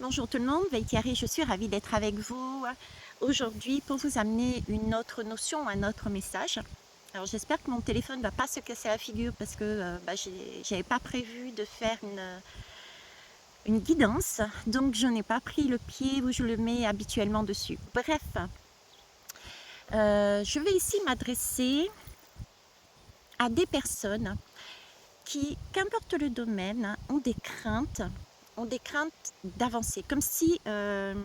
Bonjour tout le monde, Thierry, je suis ravie d'être avec vous aujourd'hui pour vous amener une autre notion, un autre message. Alors j'espère que mon téléphone ne va pas se casser la figure parce que j'avais pas prévu de faire une guidance, donc je n'ai pas pris le pied où je le mets habituellement dessus. Bref, je vais ici m'adresser à des personnes qui, qu'importe le domaine, ont des craintes d'avancer, comme si elles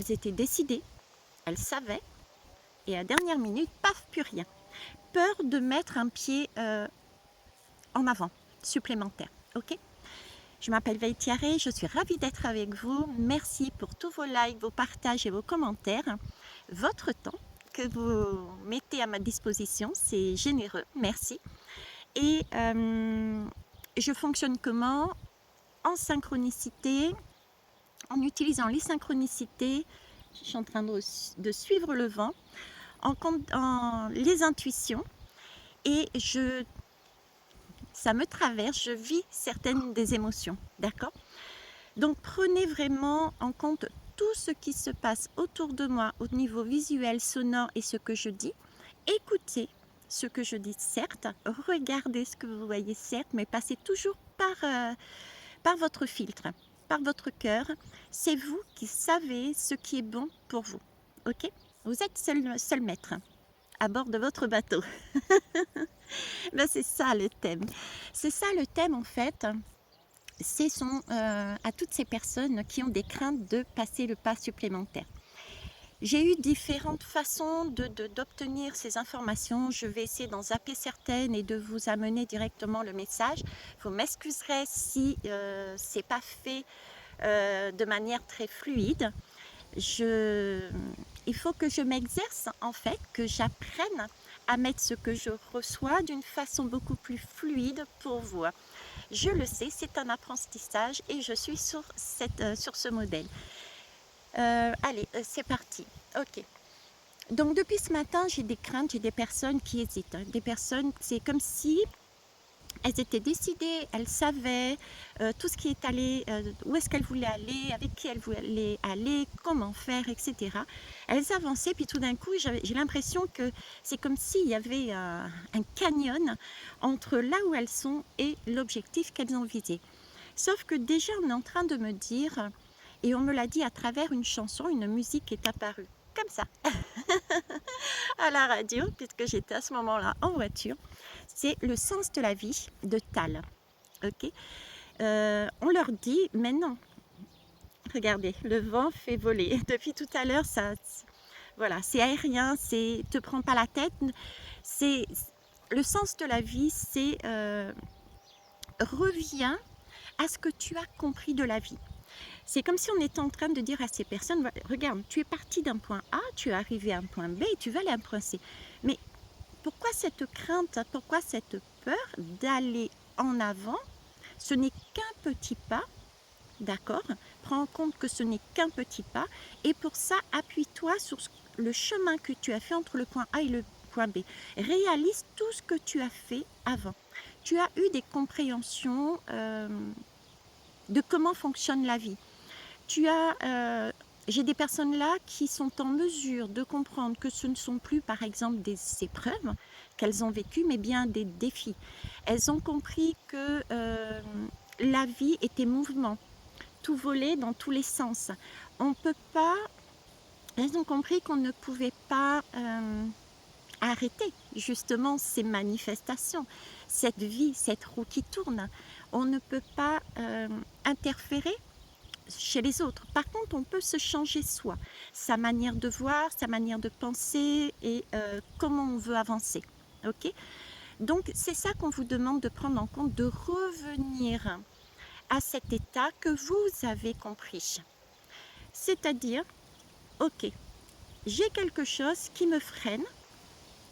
étaient décidées, elles savaient, et à dernière minute, paf, plus rien. Peur de mettre un pied en avant, supplémentaire, ok? Je m'appelle Thierry, je suis ravie d'être avec vous. Merci pour tous vos likes, vos partages et vos commentaires. Votre temps que vous mettez à ma disposition, c'est généreux, merci. Et je fonctionne comment? En synchronicité, en utilisant les synchronicités, je suis en train de suivre le vent, en les intuitions, et ça me traverse, je vis certaines des émotions, d'accord? Donc prenez vraiment en compte tout ce qui se passe autour de moi au niveau visuel, sonore et ce que je dis. Écoutez ce que je dis, certes, regardez ce que vous voyez, certes, mais passez toujours par votre filtre, par votre cœur. C'est vous qui savez ce qui est bon pour vous, ok? Vous êtes seul maître à bord de votre bateau. Ben, c'est ça le thème. C'est ça le thème en fait. C'est à toutes ces personnes qui ont des craintes de passer le pas supplémentaire. J'ai eu différentes façons d'obtenir ces informations. Je vais essayer d'en zapper certaines et de vous amener directement le message. Vous m'excuserez si c'est pas fait de manière très fluide. Il faut que je m'exerce en fait, que j'apprenne à mettre ce que je reçois d'une façon beaucoup plus fluide pour vous. Je le sais, c'est un apprentissage et je suis sur ce modèle. Allez, c'est parti. Ok. Donc depuis ce matin, j'ai des craintes, j'ai des personnes qui hésitent. Des personnes, c'est comme si elles étaient décidées, elles savaient tout ce qui est allé, où est-ce qu'elles voulaient aller, avec qui elles voulaient aller, comment faire, etc. Elles avançaient, puis tout d'un coup, j'ai l'impression que c'est comme s'il y avait un canyon entre là où elles sont et l'objectif qu'elles ont visé. Sauf que déjà, on est en train de me dire, et on me l'a dit à travers une chanson, une musique est apparue, comme ça, à la radio, puisque j'étais à ce moment-là en voiture. C'est Le sens de la vie de Tal. Ok, on leur dit, mais non, regardez, le vent fait voler. Depuis tout à l'heure, voilà, c'est aérien, te prends pas la tête. C'est le sens de la vie, c'est reviens à ce que tu as compris de la vie. C'est comme si on était en train de dire à ces personnes, regarde, tu es parti d'un point A, tu es arrivé à un point B et tu vas aller à un point C. Mais pourquoi cette crainte, pourquoi cette peur d'aller en avant? Ce n'est qu'un petit pas, d'accord? Prends en compte que ce n'est qu'un petit pas et pour ça, appuie-toi sur le chemin que tu as fait entre le point A et le point B. Réalise tout ce que tu as fait avant. Tu as eu des compréhensions de comment fonctionne la vie. J'ai des personnes là qui sont en mesure de comprendre que ce ne sont plus par exemple des épreuves qu'elles ont vécues, mais bien des défis. Elles ont compris que la vie était mouvement, tout volait dans tous les sens. On peut pas, elles ont compris qu'on ne pouvait pas arrêter justement ces manifestations, cette vie, cette roue qui tourne. On ne peut pas interférer chez les autres. Par contre, on peut se changer soi, sa manière de voir, sa manière de penser et comment on veut avancer. Ok? Donc, c'est ça qu'on vous demande de prendre en compte, de revenir à cet état que vous avez compris. C'est-à-dire, ok, j'ai quelque chose qui me freine,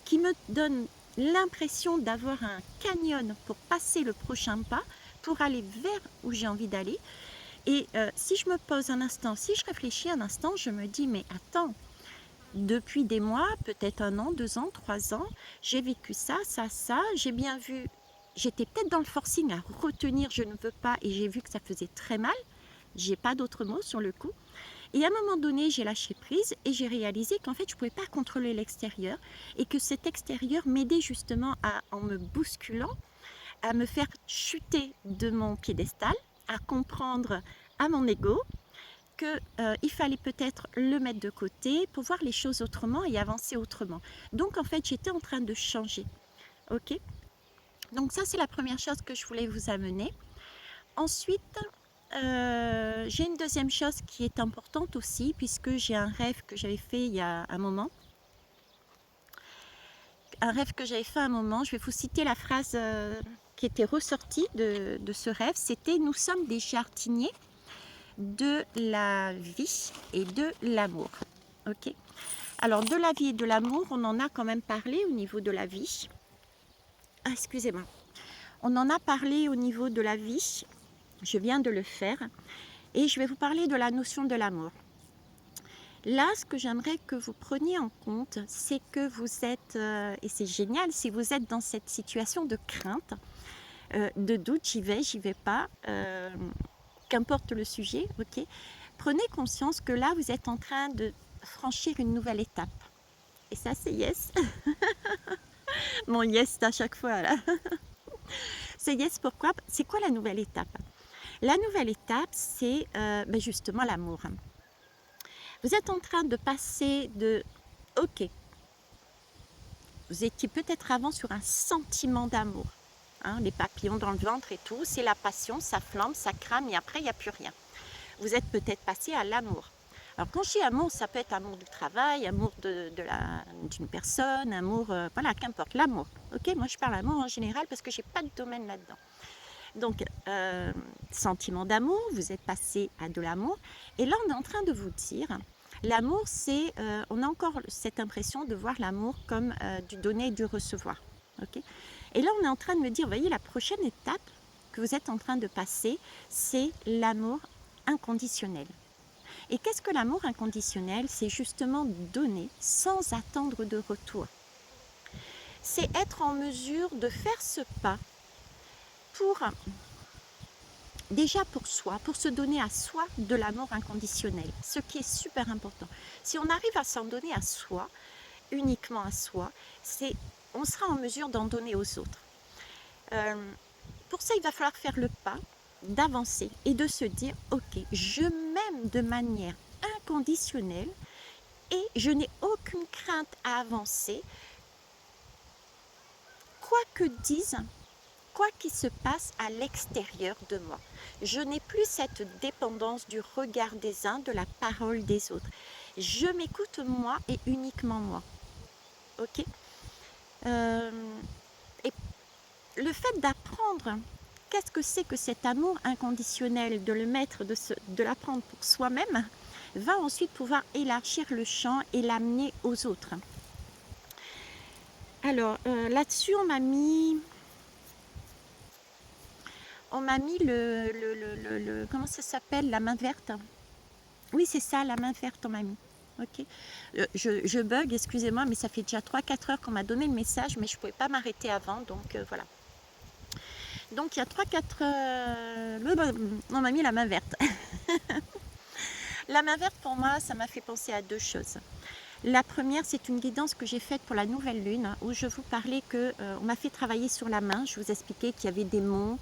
qui me donne l'impression d'avoir un canyon pour passer le prochain pas, pour aller vers où j'ai envie d'aller. Et si je me pose un instant, si je réfléchis un instant, je me dis, mais attends, depuis des mois, peut-être 1 an, 2 ans, 3 ans, j'ai vécu ça, j'ai bien vu, j'étais peut-être dans le forcing à retenir, je ne veux pas, et j'ai vu que ça faisait très mal, J'ai pas d'autre mot sur le coup. Et à un moment donné, j'ai lâché prise et j'ai réalisé qu'en fait, je ne pouvais pas contrôler l'extérieur et que cet extérieur m'aidait justement en me bousculant, à me faire chuter de mon piédestal, à comprendre à mon ego qu'il fallait peut-être le mettre de côté pour voir les choses autrement et avancer autrement. Donc en fait, j'étais en train de changer. Ok. Donc ça, c'est la première chose que je voulais vous amener. Ensuite, j'ai une deuxième chose qui est importante aussi, puisque j'ai un rêve que j'avais fait il y a un moment. Un rêve que j'avais fait un moment, je vais vous citer la phrase qui était ressortie de ce rêve, c'était « Nous sommes des jardiniers de la vie et de l'amour ». Ok. Alors, de la vie et de l'amour, on en a quand même parlé au niveau de la vie. Ah, excusez-moi. On en a parlé au niveau de la vie. Je viens de le faire. Et je vais vous parler de la notion de l'amour. Là, ce que j'aimerais que vous preniez en compte, c'est que vous êtes, et c'est génial, si vous êtes dans cette situation de crainte, de doute, j'y vais pas, qu'importe le sujet, ok. Prenez conscience que là, vous êtes en train de franchir une nouvelle étape. Et ça, c'est yes. Mon yes à chaque fois, là. C'est yes, pourquoi? C'est quoi la nouvelle étape? La nouvelle étape, c'est justement l'amour. Vous êtes en train de passer de « ok », vous étiez peut-être avant sur un sentiment d'amour, hein, les papillons dans le ventre et tout, c'est la passion, ça flambe, ça crame et après il n'y a plus rien. Vous êtes peut-être passé à l'amour. Alors quand je dis amour, ça peut être amour du travail, amour d'une personne, amour, voilà, qu'importe, l'amour. Ok, moi je parle amour en général parce que je n'ai pas de domaine là-dedans. Donc, sentiment d'amour, vous êtes passé à de l'amour. Et là, on est en train de vous dire, l'amour, c'est, on a encore cette impression de voir l'amour comme du donner et du recevoir. Okay. Et là, on est en train de me dire, vous voyez, la prochaine étape que vous êtes en train de passer, c'est l'amour inconditionnel. Et qu'est-ce que l'amour inconditionnel? C'est justement donner sans attendre de retour. C'est être en mesure de faire ce pas pour, déjà pour soi, pour se donner à soi de l'amour inconditionnel, ce qui est super important. Si on arrive à s'en donner à soi, uniquement à soi, on sera en mesure d'en donner aux autres. Pour ça, il va falloir faire le pas d'avancer et de se dire « Ok, je m'aime de manière inconditionnelle et je n'ai aucune crainte à avancer, quoi que disent, quoi qu'il se passe à l'extérieur de moi. Je n'ai plus cette dépendance du regard des uns, de la parole des autres. Je m'écoute moi et uniquement moi. Ok. Et le fait d'apprendre qu'est-ce que c'est que cet amour inconditionnel, de le mettre, de l'apprendre pour soi-même, va ensuite pouvoir élargir le champ et l'amener aux autres. Alors, là-dessus, on m'a mis comment ça s'appelle, la main verte. Oui, c'est ça, la main verte, on m'a mis. Ok. Je bug, excusez-moi, mais ça fait déjà 3-4 heures qu'on m'a donné le message, mais je ne pouvais pas m'arrêter avant, donc voilà. Donc il y a 3-4 heures, on m'a mis la main verte. La main verte, pour moi, ça m'a fait penser à deux choses. La première, c'est une guidance que j'ai faite pour la nouvelle lune, où je vous parlais on m'a fait travailler sur la main. Je vous expliquais qu'il y avait des monts,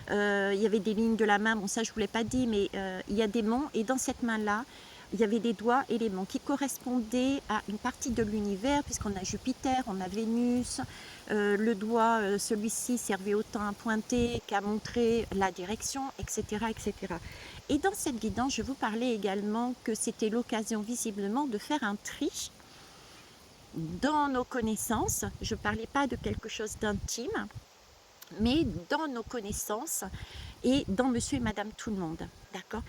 il y avait des lignes de la main. Bon, ça, je ne vous l'ai pas dit, mais il y a des monts. Et dans cette main-là, il y avait des doigts et les monts qui correspondaient à une partie de l'univers, puisqu'on a Jupiter, on a Vénus. Le doigt, celui-ci, servait autant à pointer qu'à montrer la direction, etc., etc. Et dans cette guidance, je vous parlais également que c'était l'occasion visiblement de faire un tri dans nos connaissances. Je ne parlais pas de quelque chose d'intime, mais dans nos connaissances et dans monsieur et madame tout le monde. D'accord.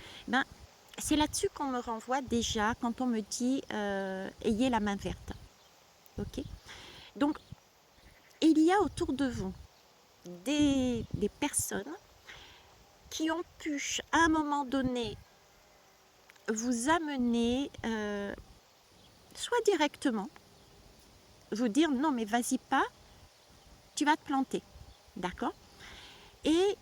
C'est là-dessus qu'on me renvoie déjà quand on me dit ayez la main verte. Ok. Donc, il y a autour de vous des personnes qui ont pu, à un moment donné, vous amener, soit directement, vous dire non mais vas-y pas, tu vas te planter, d'accord. Et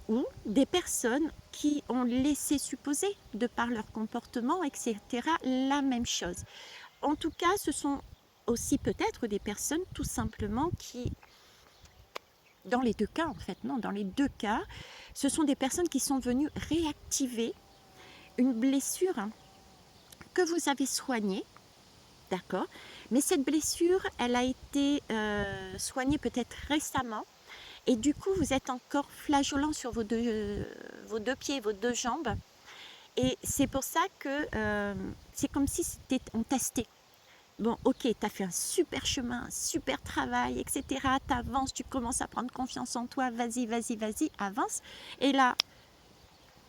ou des personnes qui ont laissé supposer, de par leur comportement, etc., la même chose. En tout cas, ce sont aussi peut-être des personnes tout simplement qui, dans les deux cas en fait, non, dans les deux cas, ce sont des personnes qui sont venues réactiver une blessure que vous avez soignée, d'accord? Mais cette blessure, elle a été soignée peut-être récemment, et du coup, vous êtes encore flageolant sur vos deux pieds, vos deux jambes, et c'est pour ça que c'est comme si c'était on testait. Bon, ok, tu as fait un super chemin, un super travail, etc. Tu avances, tu commences à prendre confiance en toi, vas-y, vas-y, vas-y, avance. Et là,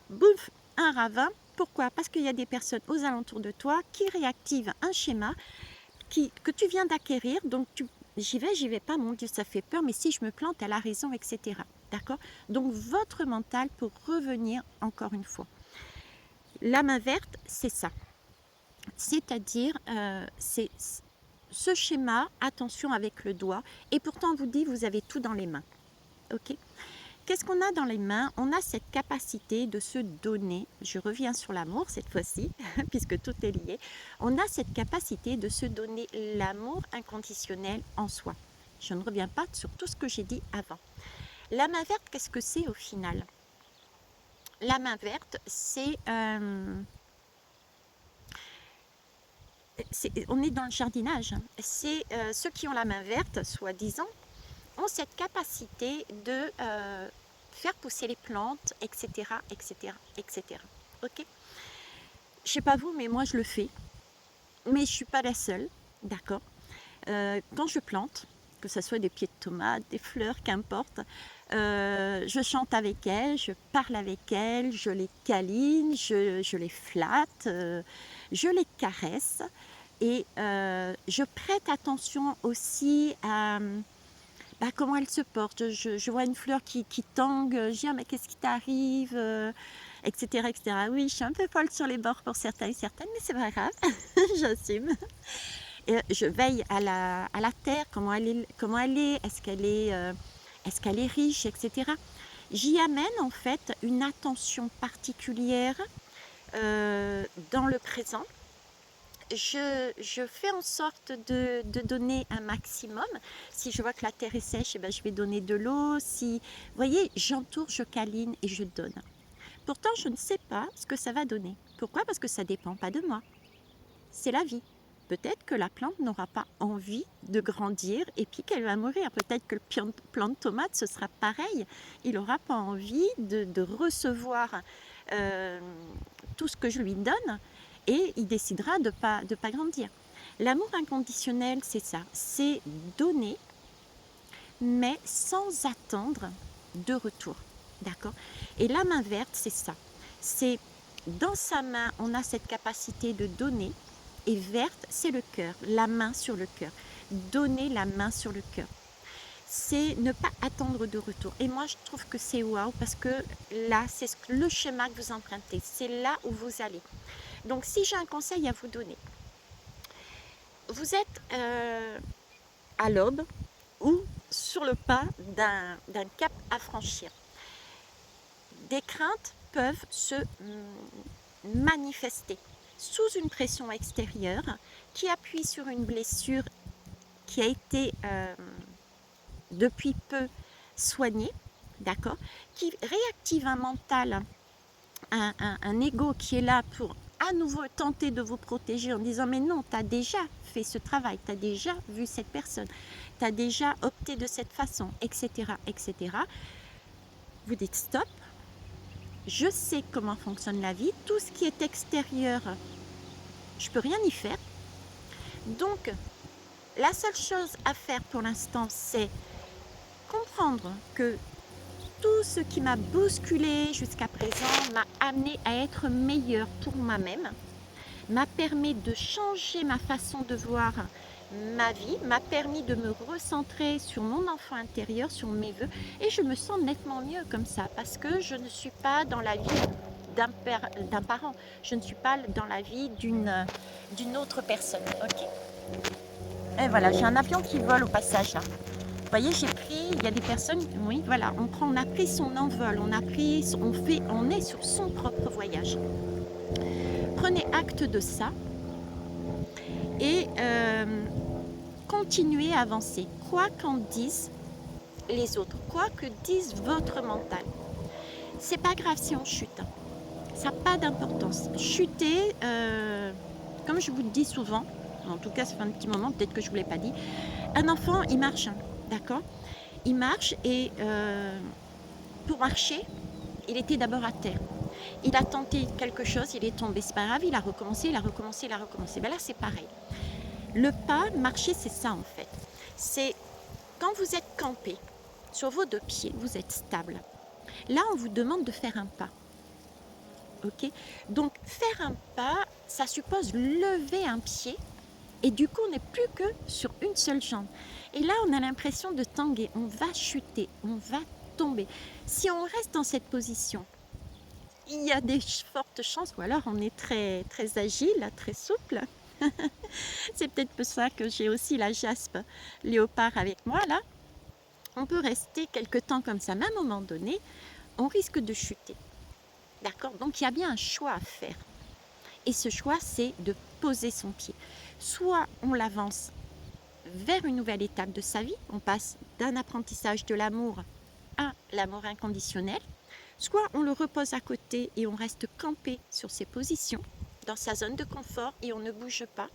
bouf, un ravin. Pourquoi? Parce qu'il y a des personnes aux alentours de toi qui réactivent un schéma que tu viens d'acquérir. Donc, j'y vais pas, mon Dieu, ça fait peur, mais si je me plante, elle a raison, etc. D'accord? Donc, votre mental pour revenir encore une fois. La main verte, c'est ça. C'est-à-dire, c'est ce schéma, attention avec le doigt, et pourtant on vous dit, vous avez tout dans les mains. Ok? Qu'est-ce qu'on a dans les mains? On a cette capacité de se donner, je reviens sur l'amour cette fois-ci, puisque tout est lié, on a cette capacité de se donner l'amour inconditionnel en soi. Je ne reviens pas sur tout ce que j'ai dit avant. La main verte, qu'est-ce que c'est au final? La main verte, on est dans le jardinage. C'est ceux qui ont la main verte, soi-disant, ont cette capacité de faire pousser les plantes, etc., etc., etc. Ok? Je sais pas vous, mais moi je le fais. Mais je suis pas la seule, d'accord? Quand je plante, que ce soit des pieds de tomates, des fleurs, qu'importe, je chante avec elles, je parle avec elles, je les câline, je les flatte, je les caresse, et je prête attention aussi à comment elles se portent. Je vois une fleur qui tangue, je dis: ah, mais qu'est-ce qui t'arrive, etc., etc. Oui, je suis un peu folle sur les bords pour certains et certaines, mais c'est pas grave, j'assume. Et je veille à la terre, comment elle est, est-ce qu'elle est riche, etc. J'y amène en fait une attention particulière dans le présent. Je fais en sorte de donner un maximum. Si je vois que la terre est sèche, eh ben, je vais donner de l'eau. Si, vous voyez, j'entoure, je câline et je donne. Pourtant, je ne sais pas ce que ça va donner. Pourquoi? Parce que ça ne dépend pas de moi. C'est la vie. Peut-être que la plante n'aura pas envie de grandir et puis qu'elle va mourir. Peut-être que le plant de tomate, ce sera pareil. Il n'aura pas envie de recevoir tout ce que je lui donne, et il décidera de pas grandir. L'amour inconditionnel, c'est ça. C'est donner, mais sans attendre de retour. D'accord? Et la main verte, c'est ça. C'est dans sa main, on a cette capacité de donner. Et verte, c'est le cœur, la main sur le cœur. Donner la main sur le cœur. C'est ne pas attendre de retour. Et moi, je trouve que c'est waouh, parce que là, c'est le schéma que vous empruntez. C'est là où vous allez. Donc, si j'ai un conseil à vous donner, vous êtes à l'aube ou sur le pas d'un cap à franchir. Des craintes peuvent se manifester sous une pression extérieure qui appuie sur une blessure qui a été depuis peu soignée, d'accord, qui réactive un mental, un ego qui est là pour à nouveau tenter de vous protéger en disant: mais non, tu as déjà fait ce travail, tu as déjà vu cette personne, tu as déjà opté de cette façon, etc., etc. Vous dites: stop, je sais comment fonctionne la vie, tout ce qui est extérieur, je peux rien y faire. Donc, la seule chose à faire pour l'instant, c'est comprendre que tout ce qui m'a bousculé jusqu'à présent m'a amené à être meilleure pour moi-même, m'a permis de changer ma façon de voir ma vie, m'a permis de me recentrer sur mon enfant intérieur, sur mes vœux, et je me sens nettement mieux comme ça, parce que je ne suis pas dans la vie d'un parent, je ne suis pas dans la vie d'une autre personne. Ok. Et voilà, j'ai un avion qui vole au passage là. voyez, j'ai pris, il y a des personnes, oui, voilà, on a pris son envol, on est sur son propre voyage. Prenez acte de ça et continuez à avancer, quoi qu'en disent les autres, quoi que dise votre mental. C'est pas grave si on chute, hein. Ça n'a pas d'importance. Chuter, comme je vous le dis souvent, en tout cas ça fait un petit moment, peut-être que je ne vous l'ai pas dit, un enfant il marche, hein, d'accord? Il marche et pour marcher, il était d'abord à terre. Il a tenté quelque chose, il est tombé, c'est pas grave, il a recommencé, il a recommencé, il a recommencé. Ben là c'est pareil. Le pas, marcher, c'est ça en fait. C'est quand vous êtes campé sur vos deux pieds, vous êtes stable. Là, on vous demande de faire un pas. Ok? Donc, faire un pas, ça suppose lever un pied et du coup, on n'est plus que sur une seule jambe. Et là, on a l'impression de tanguer. On va chuter, on va tomber. Si on reste dans cette position, il y a des fortes chances, ou alors on est très, très agile, très souple. C'est peut-être pour ça que j'ai aussi la jaspe léopard avec moi là. On peut rester quelque temps comme ça, mais à un moment donné, on risque de chuter. D'accord? Donc il y a bien un choix à faire. Et ce choix, c'est de poser son pied. Soit on l'avance vers une nouvelle étape de sa vie, on passe d'un apprentissage de l'amour à l'amour inconditionnel, soit on le repose à côté et on reste campé sur ses positions, dans sa zone de confort et on ne bouge pas,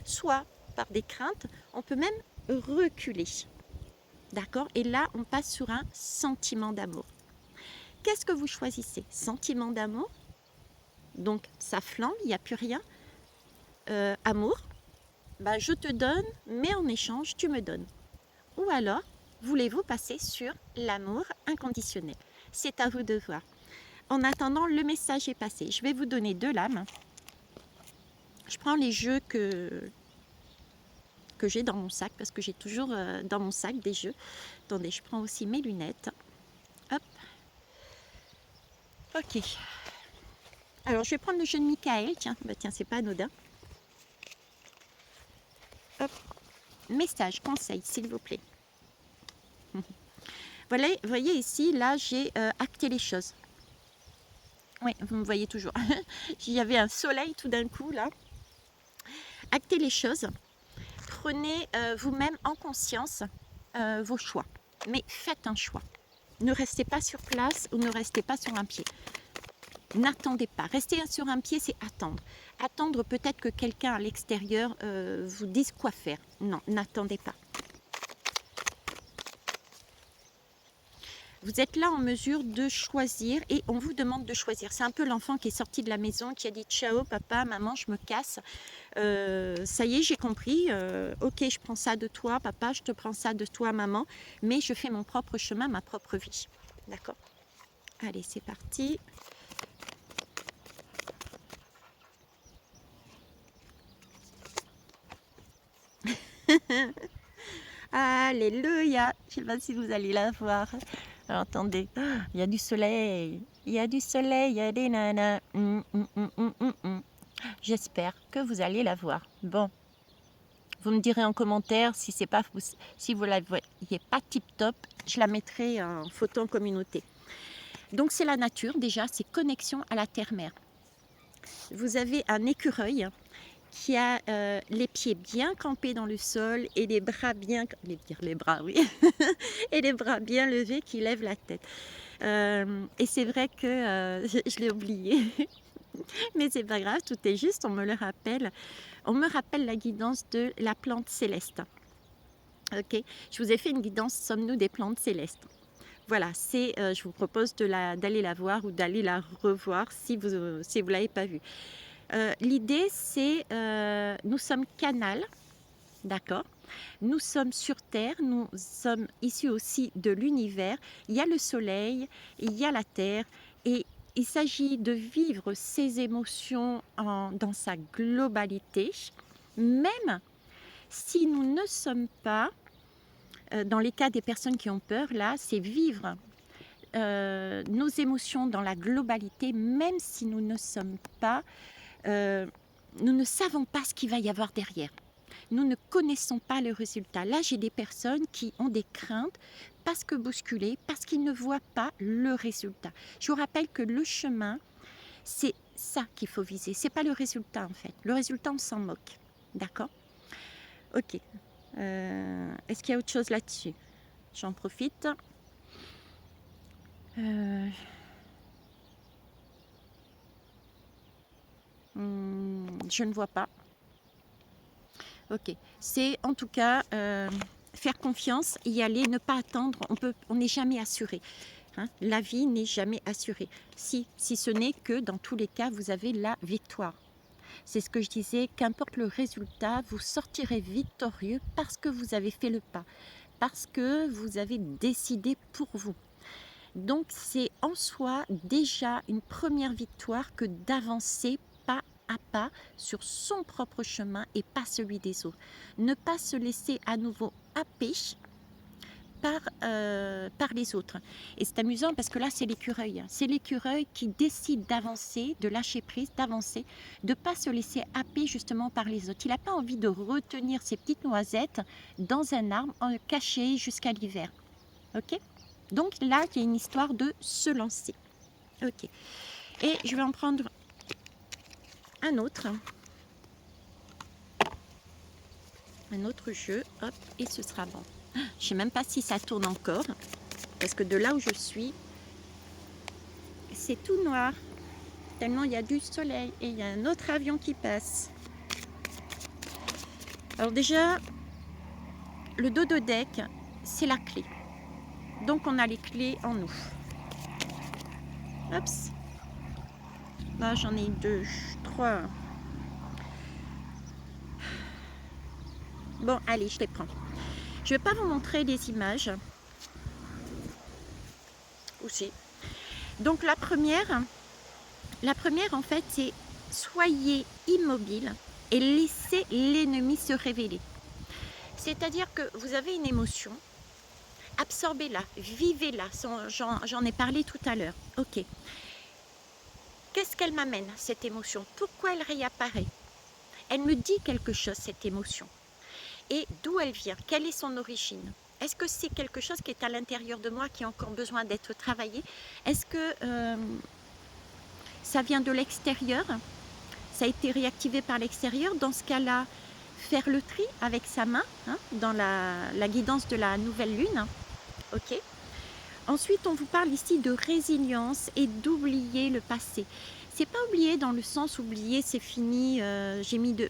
soit par des craintes, on peut même reculer. D'accord? Et là, on passe sur un sentiment d'amour. Qu'est-ce que vous choisissez? Sentiment d'amour, donc ça flambe, il n'y a plus rien. Amour, bah, je te donne, mais en échange, tu me donnes. Ou alors, voulez-vous passer sur l'amour inconditionnel? C'est à vous de voir. En attendant, le message est passé. Je vais vous donner deux lames. Je prends les jeux que j'ai dans mon sac, parce que j'ai toujours dans mon sac des jeux. Attendez, je prends aussi mes lunettes. Hop. Ok. Alors, je vais prendre le jeu de Michael. Tiens, bah tiens, c'est pas anodin. Hop. Message, conseil, s'il vous plaît. Voilà, vous voyez ici, là, j'ai acté les choses. Oui, vous me voyez toujours. Il y avait un soleil tout d'un coup, là. Actez les choses. Prenez vous-même en conscience vos choix. Mais faites un choix. Ne restez pas sur place ou ne restez pas sur un pied. N'attendez pas. Rester sur un pied, c'est attendre. Attendre peut-être que quelqu'un à l'extérieur vous dise quoi faire. Non, n'attendez pas. Vous êtes là en mesure de choisir et on vous demande de choisir. C'est un peu l'enfant qui est sorti de la maison, qui a dit ciao papa, maman, je me casse. Ça y est, j'ai compris. Ok, je prends ça de toi, papa, je te prends ça de toi, maman. Mais je fais mon propre chemin, ma propre vie. D'accord? Allez, c'est parti. Alléluia. Je ne sais pas si vous allez la voir. Alors, attendez, il y a du soleil, il y a du soleil, il y a des nanas. J'espère que vous allez la voir. Bon, vous me direz en commentaire si c'est pas si vous la voyez pas tip top, je la mettrai en photo en communauté. Donc c'est la nature déjà, c'est connexion à la terre-mère. Vous avez un écureuil qui a les pieds bien campés dans le sol et les bras bien, les bras oui, et les bras bien levés qui lèvent la tête. Et c'est vrai que je l'ai oublié, mais c'est pas grave, tout est juste, on me le rappelle. On me rappelle la guidance de la plante céleste. Ok, je vous ai fait une guidance, sommes-nous des plantes célestes? Voilà, je vous propose d'aller la voir ou d'aller la revoir si vous ne l'avez pas vue. L'idée, c'est nous sommes canal, d'accord? Nous sommes sur Terre, nous sommes issus aussi de l'univers. Il y a le soleil, il y a la Terre, et il s'agit de vivre ces émotions dans sa globalité, même si nous ne sommes pas, dans les cas des personnes qui ont peur, là, c'est vivre nos émotions dans la globalité, même si nous ne sommes pas, nous ne savons pas ce qu'il va y avoir derrière. Nous ne connaissons pas le résultat. Là, j'ai des personnes qui ont des craintes parce que bousculées, parce qu'ils ne voient pas le résultat. Je vous rappelle que le chemin, c'est ça qu'il faut viser. C'est pas le résultat en fait. Le résultat, on s'en moque. D'accord? Ok. Est-ce qu'il y a autre chose là-dessus? J'en profite. Je ne vois pas. Ok. C'est en tout cas faire confiance, y aller, ne pas attendre. On n'est jamais assuré. Hein? La vie n'est jamais assurée. Si ce n'est que dans tous les cas, vous avez la victoire. C'est ce que je disais, qu'importe le résultat, vous sortirez victorieux parce que vous avez fait le pas, parce que vous avez décidé pour vous. Donc c'est en soi déjà une première victoire que d'avancer pas à pas sur son propre chemin et pas celui des autres. Ne pas se laisser à nouveau happer par les autres. Et c'est amusant parce que là, c'est l'écureuil. C'est l'écureuil qui décide d'avancer, de lâcher prise, d'avancer, de ne pas se laisser happer justement par les autres. Il n'a pas envie de retenir ses petites noisettes dans un arbre caché jusqu'à l'hiver. Ok? Donc là, il y a une histoire de se lancer. Ok. Et je vais en prendre un autre. Un autre jeu. Hop, et ce sera bon. Je ne sais même pas si ça tourne encore. Parce que de là où je suis, c'est tout noir. Tellement il y a du soleil. Et il y a un autre avion qui passe. Alors déjà, le dododeck, c'est la clé. Donc on a les clés en nous. Hop. Là j'en ai 2, 3. Bon, allez, je les prends. Je ne vais pas vous montrer les images. Aussi. Donc la première en fait, c'est soyez immobile et laissez l'ennemi se révéler. C'est-à-dire que vous avez une émotion, absorbez-la, vivez-la. J'en ai parlé tout à l'heure. Ok. Qu'est-ce qu'elle m'amène, cette émotion? Pourquoi elle réapparaît? Elle me dit quelque chose, cette émotion. Et d'où elle vient? Quelle est son origine? Est-ce que c'est quelque chose qui est à l'intérieur de moi, qui a encore besoin d'être travaillé? Est-ce que ça vient de l'extérieur? Ça a été réactivé par l'extérieur? Dans ce cas-là, faire le tri avec sa main, hein, dans la guidance de la nouvelle lune. Ok. Ensuite, on vous parle ici de résilience et d'oublier le passé. C'est pas oublier dans le sens oublier, c'est fini, j'ai mis de...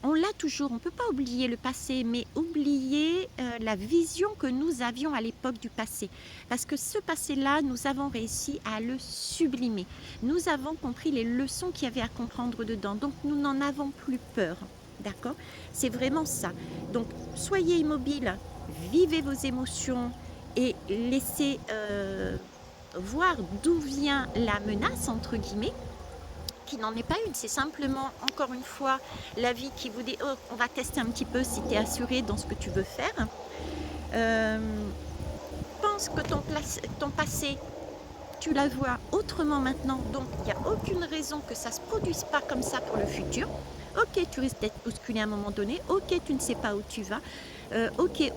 On l'a toujours, on ne peut pas oublier le passé, mais oublier la vision que nous avions à l'époque du passé. Parce que ce passé-là, nous avons réussi à le sublimer. Nous avons compris les leçons qu'il y avait à comprendre dedans. Donc, nous n'en avons plus peur. D'accord? C'est vraiment ça. Donc, soyez immobile, vivez vos émotions et laissez voir d'où vient la menace, entre guillemets, qui n'en est pas une, c'est simplement, encore une fois, la vie qui vous dit, oh, on va tester un petit peu si tu es assuré dans ce que tu veux faire. Pense que ton passé, tu la vois autrement maintenant, donc il n'y a aucune raison que ça ne se produise pas comme ça pour le futur. Ok, tu risques d'être bousculé à un moment donné, ok, tu ne sais pas où tu vas, ok,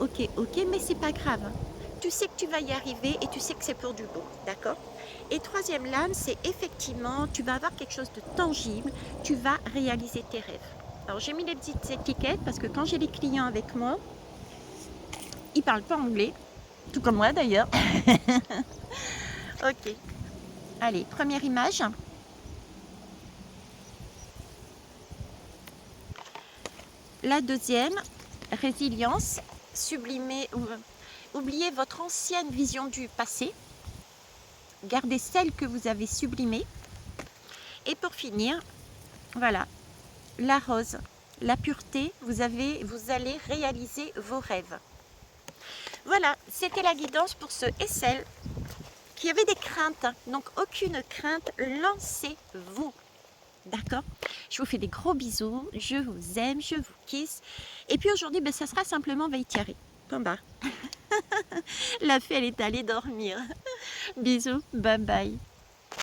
mais c'est pas grave. Tu sais que tu vas y arriver et tu sais que c'est pour du beau, d'accord? Et troisième lame, c'est effectivement, tu vas avoir quelque chose de tangible, tu vas réaliser tes rêves. Alors j'ai mis les petites étiquettes parce que quand j'ai les clients avec moi, ils ne parlent pas anglais, tout comme moi d'ailleurs. Ok, allez, première image. La deuxième, résilience, sublimer, oubliez votre ancienne vision du passé. Gardez celle que vous avez sublimée. Et pour finir, voilà, la rose, la pureté, vous allez réaliser vos rêves. Voilà, c'était la guidance pour ceux et celles qui avaient des craintes. Donc, aucune crainte, lancez-vous. D'accord? Je vous fais des gros bisous, je vous aime, je vous kiss. Et puis aujourd'hui, ça sera simplement Veitiari. Combat. La fée, elle est allée dormir. Bisous, bye bye.